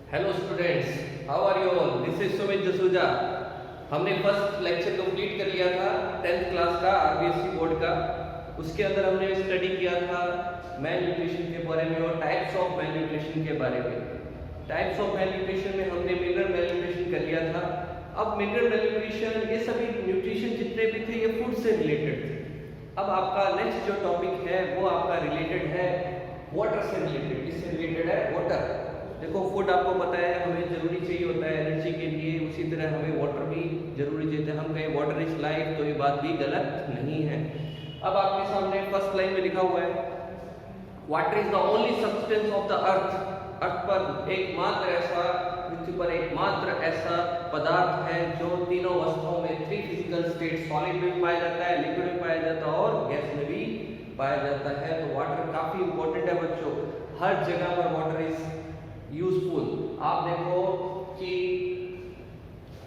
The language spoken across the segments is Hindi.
Hello students, how are you all? This is Sumit Jasuja. हमने फर्स्ट लेक्चर कंप्लीट कर लिया था 10th क्लास का आरबीएससी बोर्ड का। उसके अंदर हमने स्टडी किया था मेल न्यूट्रिशन के बारे में और टाइप्स ऑफ मेल न्यूट्रिशन के बारे में। टाइप्स ऑफ मेल न्यूट्रिशन में हमने मिनरल मेल न्यूट्रिशन कर लिया था। अब मिनरल मेल न्यूट्रिशन, ये सभी न्यूट्रिशन जितने भी थे ये फूड से रिलेटेड थे। अब आपका नेक्स्ट जो टॉपिक है वो आपका रिलेटेड है वाटर से रिलेटेड। किससे रिलेटेड है? वाटर। देखो, फूड आपको पता है हमें जरूरी चाहिए होता है एनर्जी के लिए, उसी तरह हमें वाटर भी जरूरी चाहिए है। हम कहें वाटर इज लाइफ तो ये बात भी गलत नहीं है। अब आपके सामने फर्स्ट लाइन में लिखा हुआ है water is the only substance of the earth. अर्थ पर एकमात्र ऐसा, पृथ्वी पर एकमात्र ऐसा पदार्थ है जो तीनों अवस्थाओं में, थ्री फिजिकल स्टेट, सॉलिड में पाया जाता है, लिक्विड में पाया जाता है और गैस में भी पाया जाता है। तो वाटर काफी इंपॉर्टेंट है बच्चों। हर जगह पर वाटर इज यूजफुल। आप देखो कि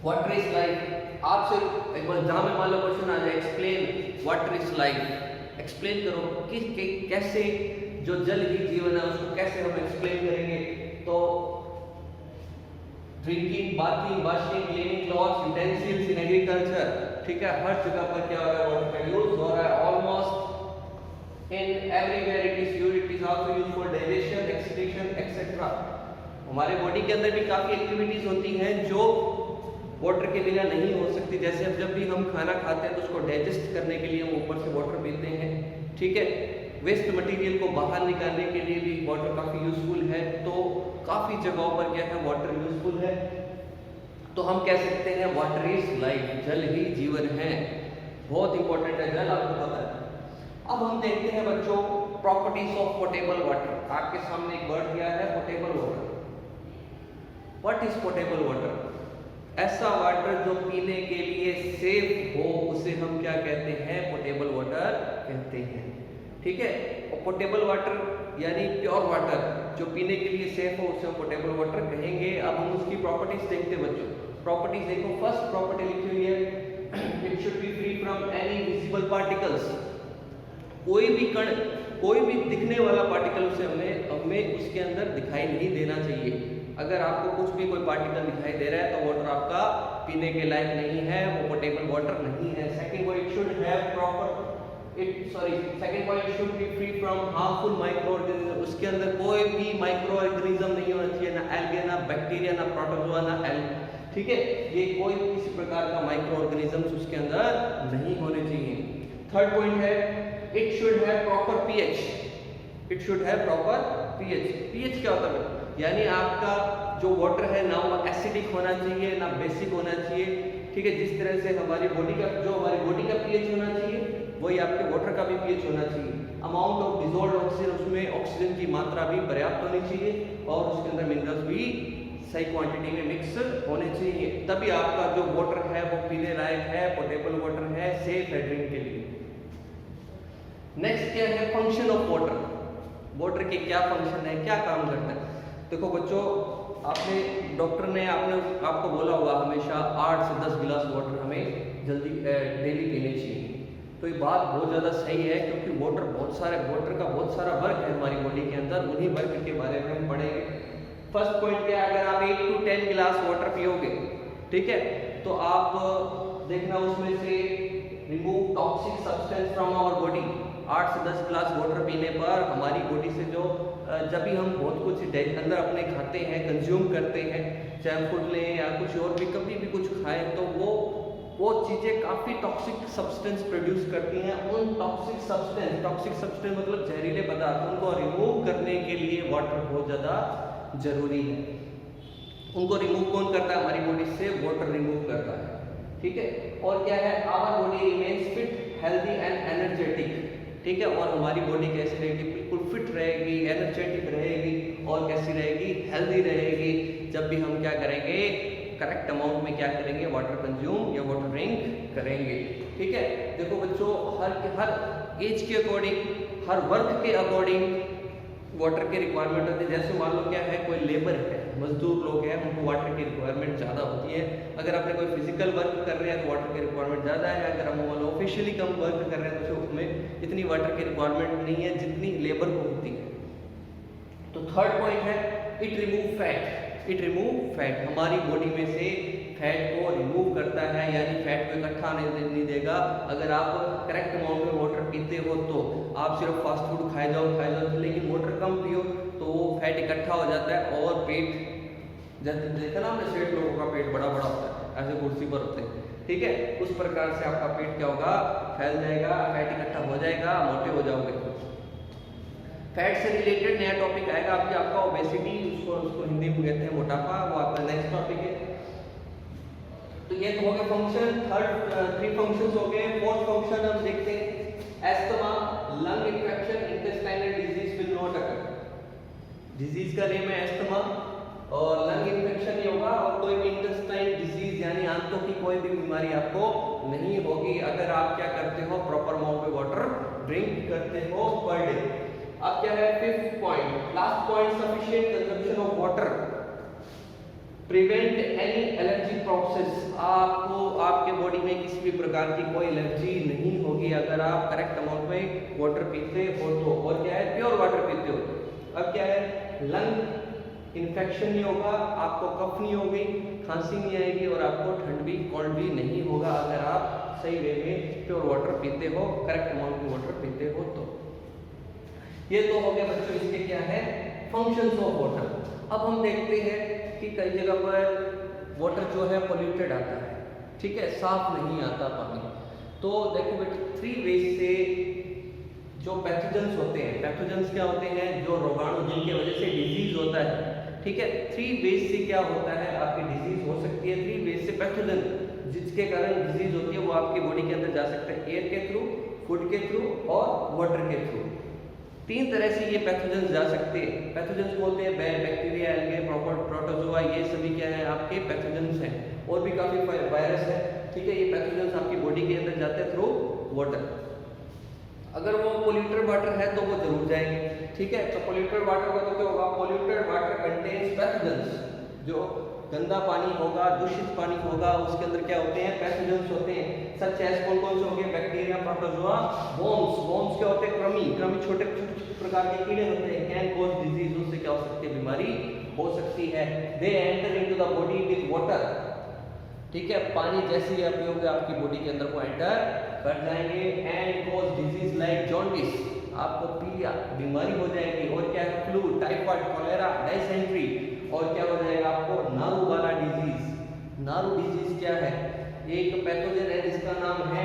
वाटर इज लाइफ, आपसे एक बार जहां में मान लो क्वेश्चन आ जाए explain water is life, explain करो कि कैसे जो जल ही जीवन है उसको कैसे हम एक्सप्लेन करेंगे। तो drinking, bathing, washing, cleaning clothes, utensils in agriculture, ठीक है, हर जगह पर क्या हो रहा है? वाटर का यूज हो रहा है। Almost in everywhere it is used. It is also used for digestion, excretion etcetera. हमारे बॉडी के अंदर भी काफ़ी एक्टिविटीज़ होती हैं जो वाटर के बिना नहीं हो सकती। जैसे अब जब भी हम खाना खाते हैं तो उसको डाइजेस्ट करने के लिए हम ऊपर से वाटर पीते हैं, ठीक है। वेस्ट मटेरियल को बाहर निकालने के लिए भी वाटर काफ़ी यूजफुल है। तो काफ़ी जगहों पर क्या है, वाटर यूजफुल है। तो हम कह सकते हैं वाटर इज लाइफ, जल ही जीवन है। बहुत इंपॉर्टेंट है जल, आपको पता है। अब हम देखते हैं बच्चों प्रॉपर्टीज ऑफ पोटेबल वाटर। आपके सामने एक वर्ड दिया है potable water. What is potable water? ऐसा वाटर जो पीने के लिए सेफ हो उसे हम क्या कहते हैं? पोटेबल वाटर कहते हैं, ठीक है। और पोटेबल वाटर यानी प्योर वाटर जो पीने के लिए सेफ हो उसे हम पोटेबल वाटर कहेंगे। अब हम उसकी प्रॉपर्टीज देखते हैं बच्चों। प्रॉपर्टीज देखो, फर्स्ट प्रॉपर्टी लिखी हुई है it should be free from any visible particles. कोई भी कण, कोई भी दिखने वाला पार्टिकल उसे हमें उसके अंदर दिखाई नहीं देना चाहिए। अगर आपको कुछ भी कोई पार्टिकल दिखाई दे रहा है तो वाटर आपका पीने के लायक नहीं है, वो पोटेबल वाटर नहीं है। Second point should have second point should be free from harmful micro organism. उसके अंदर कोई भी माइक्रो ऑर्गेनिज्म नहीं होना चाहिए, ना एल्गे, ना बैक्टीरिया, ना प्रोटोजोआ, ना ठीक है, ये कोई किसी प्रकार का माइक्रो ऑर्गेनिजम्स उसके अंदर नहीं होने चाहिए। थर्ड पॉइंट है it should have proper pH. It should have proper pH. PH क्या होता है? यानी आपका जो वाटर है ना वो एसिडिक होना चाहिए ना बेसिक होना चाहिए, ठीक है। जिस तरह से हमारी बॉडी का, जो हमारी बॉडी का पीएच होना चाहिए वही आपके वाटर का भी पीएच होना चाहिए। अमाउंट ऑफ डिसॉल्व्ड ऑक्सीजन, उसमें ऑक्सीजन की मात्रा भी पर्याप्त होनी चाहिए और उसके अंदर मिनरल्स भी सही क्वांटिटी में मिक्स होने चाहिए। तभी आपका जो वाटर है वो पीने लायक है, पोटेबल वाटर है, सेफ है ड्रिंक के लिए। नेक्स्ट क्या है? Function of water. वाटर के क्या फंक्शन है, क्या काम करता है? देखो बच्चों, आपने डॉक्टर ने आपको बोला होगा हमेशा 8 से 10 गिलास वाटर हमें जल्दी डेली पीने चाहिए। तो ये बात बहुत ज़्यादा सही है क्योंकि वाटर का बहुत सारा वर्क है हमारी बॉडी के अंदर। उन्हीं वर्क के बारे में हम पढ़ेंगे। फर्स्ट पॉइंट क्या है? अगर आप 8 to 10 गिलास वाटर पियोगे, ठीक है, तो आप देखना उसमें से remove toxic substance from our body. 8 से 10 गिलास वाटर पीने पर हमारी बॉडी से जो जब भी हम बहुत कुछ अंदर अपने खाते हैं, कंज्यूम करते हैं, चाहे फूड लें या कुछ और भी, कभी भी कुछ खाएं, तो वो चीज़ें काफ़ी टॉक्सिक सब्सटेंस प्रोड्यूस करती हैं। उन टॉक्सिक सब्सटेंस मतलब जहरीले पदार्थ, उनको रिमूव करने के लिए वाटर बहुत ज़्यादा जरूरी है। उनको रिमूव कौन करता है? हमारी बॉडी से वाटर रिमूव करता है, ठीक है। और क्या है? Our body remains fit, healthy and energetic, ठीक है। और हमारी बॉडी कैसी रहेगी? बिल्कुल फिट रहेगी, एनर्जेटिक रहेगी और कैसी रहेगी? हेल्दी रहेगी। जब भी हम क्या करेंगे? करेक्ट अमाउंट में क्या करेंगे? वाटर कंज्यूम या वाटर ड्रिंक करेंगे, ठीक है। देखो बच्चों, हर एज के अकॉर्डिंग, हर वर्क के अकॉर्डिंग वाटर की रिक्वायरमेंट होती है। जैसे मान लो क्या है, कोई लेबर है, मजदूर लोग हैं, उनको वाटर की रिक्वायरमेंट ज़्यादा होती है। अगर आपने कोई फिजिकल वर्क कर रहे हैं तो वाटर की रिक्वायरमेंट ज़्यादा है। अगर हम ऑफिशियली कम वर्क कर रहे हैं तो उसमें इतनी वाटर की रिक्वायरमेंट नहीं है जितनी लेबर को होती है। तो थर्ड पॉइंट है it remove fat. It remove fat, हमारी बॉडी में से फैट को रिमूव करता है, यानी फैट को इकट्ठा नहीं देगा। अगर आप करेक्ट अमाउंट में वाटर पीते हो तो आप सिर्फ फास्ट फूड खाए जाओ लेकिन वाटर कम पियो तो वो फैट इकट्ठा हो जाता है और पेट, जैसे देखा ना हमने सेठ लोगों का पेट बड़ा बड़ा होता है, ऐसे कुर्सी पर होते हैं, ठीक है, उस प्रकार से आपका पेट क्या होगा, फैल जाएगा, फैट इकट्ठा हो जाएगा, मोटे हो जाओगे। फैट से रिलेटेड नया टॉपिक आएगा आपका ओबेसिटी, उसको हिंदी में कहते हैं मोटापा, वो आपका नेक्स्ट टॉपिक है। तो ये तो हो गया फंक्शन, थ्री फंक्शंस हो गए। फोर्थ फंक्शन हम देखते हैं asthma, lung infection, intestinal disease will not occur. Disease का नेम है एस्थमा और लंग इन्फेक्शन नहीं होगा और कोई भी इंटेस्टाइन डिजीज यानी आंतों की कोई भी बीमारी आपको नहीं होगी अगर आप क्या करते हो, प्रॉपर अमाउंट में वाटर ड्रिंक करते हो पर डे। अब क्या है fifth point, last point, sufficient consumption of water prevent any allergy process. आपको आपके बॉडी में किसी भी प्रकार की कोई एलर्जी नहीं होगी अगर आप करेक्ट अमाउंट में वाटर पीते हो तो। और क्या है, प्योर वाटर पीते हो। अब क्या है, लंग इन्फेक्शन नहीं होगा, आपको कफ नहीं होगी, खांसी नहीं आएगी और आपको ठंड भी कोल्ड भी नहीं होगा अगर आप सही वे में प्योर वाटर पीते हो, करेक्ट अमाउंट में वाटर पीते हो तो। ये तो हो गया बच्चों इसके क्या है फंक्शंस ऑफ वाटर। अब हम देखते हैं कि कई जगह पर वाटर जो है पोल्यूटेड आता है, ठीक है, साफ नहीं आता पानी। तो देखो बेटा, थ्री वेज से जो पैथोजेंस होते हैं, पैथोजेंस क्या होते हैं, जो रोगाणु जिनके वजह से डिजीज होता है, ठीक है, थ्री वेज से क्या होता है आपकी डिजीज हो सकती है। थ्री वेज से पैथोजन जिसके कारण डिजीज होती है वो आपकी बॉडी के अंदर जा सकते हैं, एयर के थ्रू, फूड के थ्रू और वाटर के थ्रू। तीन तरह से ये पैथोजेंस जा सकते हैं। पैथोजेंस बोलते हैं बैक्टीरिया, एल्गे, प्रोटोजोआ, ये सभी क्या है आपके पैथोजेंस हैं। और भी काफी वायरस है, ठीक है, ये पैथोजेंस आपकी बॉडी के अंदर जाते हैं थ्रू वाटर। अगर वो पोल्यूटेड वाटर है तो वो जरूर जाएंगे, ठीक है। तो पोल्यूटेड वाटर का तो क्या होगा, पोल्यूटेड वाटर कंटेन्स पैथोजेंस, जो गंदा पानी होगा, दूषित पानी होगा, उसके अंदर क्या होते हैं, पैथोजेंस होते हैं। सच एज कौन कौन से होंगे, बैक्टीरिया, प्रोटोजोआ, वर्म्स क्या होते हैं, कृमि छोटे प्रकार के कीड़े होते हैं, कैन कॉज डिजीज, उससे क्या हो सकती है, बीमारी हो सकती है। They enter into the body with water, ठीक है, पानी जैसे ही आप पियोगे आपकी बॉडी के अंदर वो एंटर कर जाएंगे and cause disease like jaundice, आपको पीलिया बीमारी हो जाएगी। और क्या है, फ्लू, टाइफाइड, कॉलेरा, डायसेंट्री, और क्या हो जाएगा आपको, नारू वाला डिजीज। नारू डिजीज क्या है, एक पैथोजन है जिसका नाम है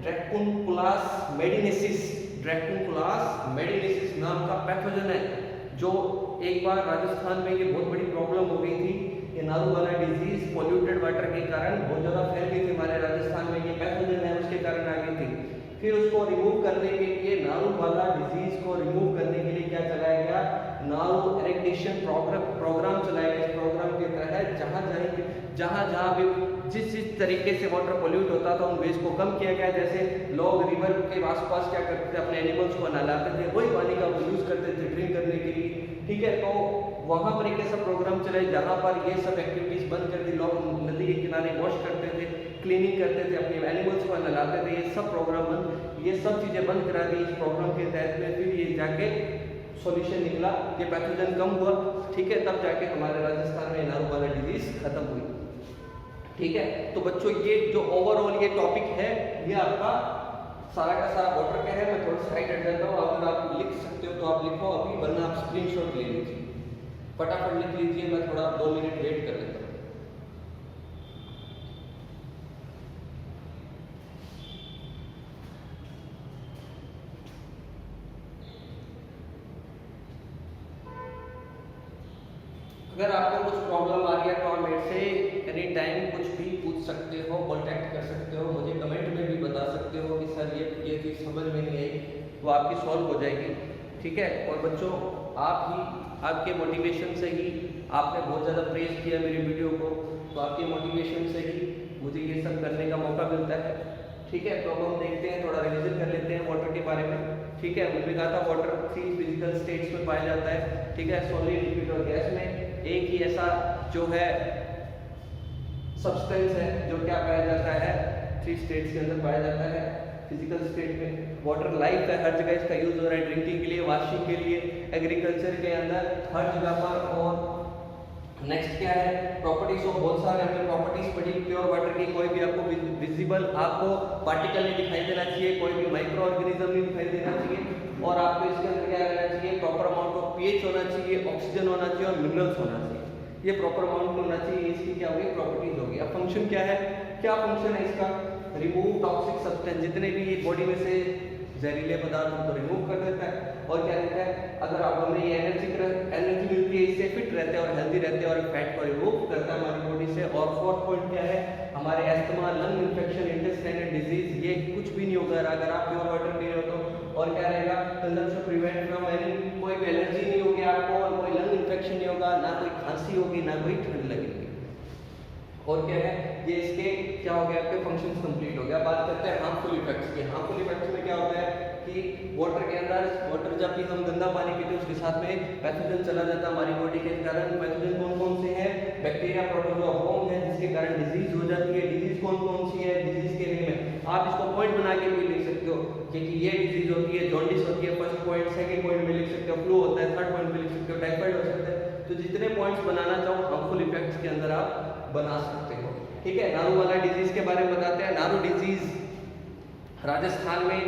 ड्रैकुनकुलास मेडिनेसिस। ड्रैकुनकुलास मेडिनेसिस नाम का पैथोजन है, जो एक बार राजस्थान में ये बहुत बड़ी प्रॉब्लम हो गई थी। ये नारू वाला डिजीज पोल्यूटेड वाटर के कारण बहुत ज़्यादा फैल गई थी हमारे राजस्थान में, ये पैथोजन है उसके कारण आ गई थी। फिर उसको रिमूव करने के लिए, नारू वाला डिजीज को रिमूव करने के लिए क्या चलाया गया, नारू एरेक्टेशन प्रोग्राम चलाया गया। इस प्रोग्राम के तहत जहाँ भी जिस तरीके से वाटर पोल्यूट होता था उन वेज को कम किया गया। जैसे लोग रिवर के आसपास क्या करते थे, अपने एनिमल्स को नहलाते थे, वही पानी का यूज करते थे ड्रिंक करने के लिए, ठीक है। तो वहाँ पर एक ऐसा प्रोग्राम चलाए जहाँ पर ये सब एक्टिविटीज बंद कर दी। लोग नदी के किनारे वॉश करते थे, क्लीनिंग करते थे, अपने एनिमल्स को नहलाते थे, ये सब प्रोग्राम बंद, ये सब चीज़ें बंद करा दी इस प्रोग्राम के तहत में। फिर ये जाके सॉल्यूशन निकला, ये पैथोजन कम हुआ, ठीक है, तब जाके हमारे राजस्थान में नारू वाला डिजीज खत्म हुई, ठीक है। तो बच्चों ये जो ओवरऑल ये टॉपिक है ये आपका सारा का सारा वाटर का है। मैं थोड़ा साइड हट जाता हूँ, अगर आप लिख सकते हो तो आप लिखो अभी, वरना आप स्क्रीनशॉट ले लीजिए, फटाफट लिख लीजिए, मैं थोड़ा 2 मिनट वेट कर लेता हूँ। अगर आपको कुछ प्रॉब्लम आ रही है तो आप मेरे से एनी टाइम कुछ भी पूछ सकते हो, कांटेक्ट कर सकते हो, मुझे कमेंट में भी बता सकते हो कि सर ये चीज़ समझ में नहीं आई, वो आपकी सॉल्व हो जाएगी, ठीक है। और बच्चों आपके मोटिवेशन से ही, आपने बहुत ज़्यादा प्रेज किया मेरी वीडियो को, तो आपके मोटिवेशन से ही मुझे ये सब करने का मौका मिलता है, ठीक है। तो अब हम देखते हैं, थोड़ा रिविजन कर लेते हैं वाटर के बारे में, ठीक है। मैंने कहा था वाटर 3 फिजिकल स्टेट्स में पाया जाता है, ठीक है, सॉलिड, लिक्विड और गैस में। एक ही ऐसा जो है सब्सटेंस है जो क्या पाया जाता है, 3 स्टेट्स के अंदर पाया जाता है। फिजिकल स्टेट में वाटर लाइफ है, हर जगह इसका यूज हो रहा है, ड्रिंकिंग के लिए, वॉशिंग के लिए, एग्रीकल्चर के अंदर, हर जगह पर। और नेक्स्ट क्या है, प्रॉपर्टीज ऑफ, बहुत सारे हमने प्रॉपर्टीज पढ़ी प्योर वाटर की। कोई भी आपको विजिबल आपको पार्टिकल नहीं दिखाई देना चाहिए, कोई भी माइक्रो ऑर्गेनिज्म नहीं दिखाई देना चाहिए, और आपको इसके अंदर क्या रहना चाहिए, प्रॉपर अमाउंट ऑफ पीएच होना चाहिए, ऑक्सीजन होना चाहिए और मिनरल्स होना चाहिए। ये प्रॉपर अमाउंट में होना चाहिए, इसकी क्या होगी, प्रॉपर्टीज होगी। अब फंक्शन क्या है, क्या फंक्शन है इसका, रिमूव टॉक्सिक सब्सटेंस, जितने भी बॉडी में से जहरीले पदार्थ को रिमूव कर देता है। और क्या कहता है, अगर आप हमें ये एनर्जी मिलती है, इससे फिट रहते हैं और हेल्दी रहते हैं, और फैट को रिमूव करता है हमारी बॉडी से। और फोर्थ पॉइंट क्या है, हमारे asthma, lung infection, intestinal disease, ये कुछ भी नहीं होगा अगर आप प्योर वाटर पी रहे हो तो। और क्या रहेगा, कंजम्पशन प्रिवेंट फ्रॉम एनी, कोई भी एलर्जी नहीं होगी आपको, और कोई लंग इन्फेक्शन नहीं होगा, ना कोई खांसी होगी, ना कोई ठंड लगेगी। और क्या है, ये इसके क्या हो गया, आपके फंक्शंस कंप्लीट हो गया। बात करते हैं हार्मफुल इफेक्ट्स की। हार्मफुल इफेक्ट्स में क्या होता है कि वाटर के अंदर, वाटर जब भी हम गंदा पानी पीते हैं उसके साथ में पैथोजन चला जाता है हमारी बॉडी के कारण। पैथोजन कौन कौन से हैं, बैक्टीरिया, प्रोटोजोआ, फॉर्म है, जिसके कारण डिजीज हो जाती है। डिजीज कौन कौन सी है, डिजीज के नेम है, आप इसको पॉइंट बना के भी लिख सकते हो कि ये डिजीज होती है, जॉन्डिस होती है, फर्स्ट पॉइंट, सेकंड पॉइंट में लिख सकते हो, फ्लू होता है, थर्ड पॉइंट में लिख सकते हो, टाइफाइड हो सकता है। तो जितने पॉइंट्स बनाना चाहो हार्मफुल इफेक्ट्स के अंदर आप बना सकते हो। ठीक है, नारू वाला डिजीज के बारे में बताते हैं। नारू डिजीज राजस्थान में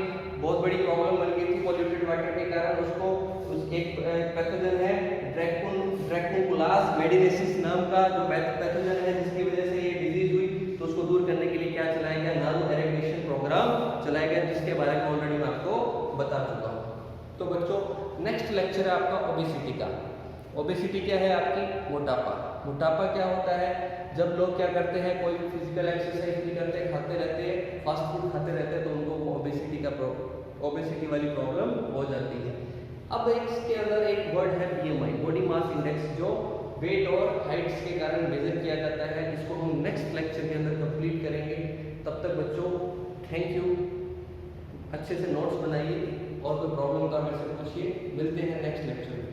बहुत बड़ी प्रॉब्लम बन गई थी पॉल्यूटेड वाटर के कारण। उसको एक पैथोजन है ड्रैकोकुलास मेडिनेसिस नाम का जो पैथोजन है, जिसकी वजह से ये डिजीज हुई। तो उसको दूर करने के लिए क्या चलाया गया, नारू एरेडिएशन प्रोग्राम चलाया गया, जिसके बारे में ऑलरेडी मैं आपको बता चुका हूँ। तो बच्चों, नेक्स्ट लेक्चर है आपका ओबेसिटी का। ओबेसिटी क्या है आपकी, मोटापा। मोटापा क्या होता है, जब लोग क्या करते हैं, कोई भी फिजिकल एक्सरसाइज नहीं करते, खाते रहते हैं, फास्ट फूड खाते रहते हैं, तो उनको वो ओबेसिटी वाली प्रॉब्लम हो जाती है। अब इसके अंदर एक वर्ड है बीएमआई, बॉडी मास इंडेक्स, जो वेट और हाइट्स के कारण मेजर किया जाता है, जिसको हम नेक्स्ट लेक्चर के अंदर कंप्लीट करेंगे। तब तक बच्चों थैंक यू, अच्छे से नोट्स बनाइए, और कोई प्रॉब्लम का मेरे से पूछिए। मिलते हैं नेक्स्ट लेक्चर में।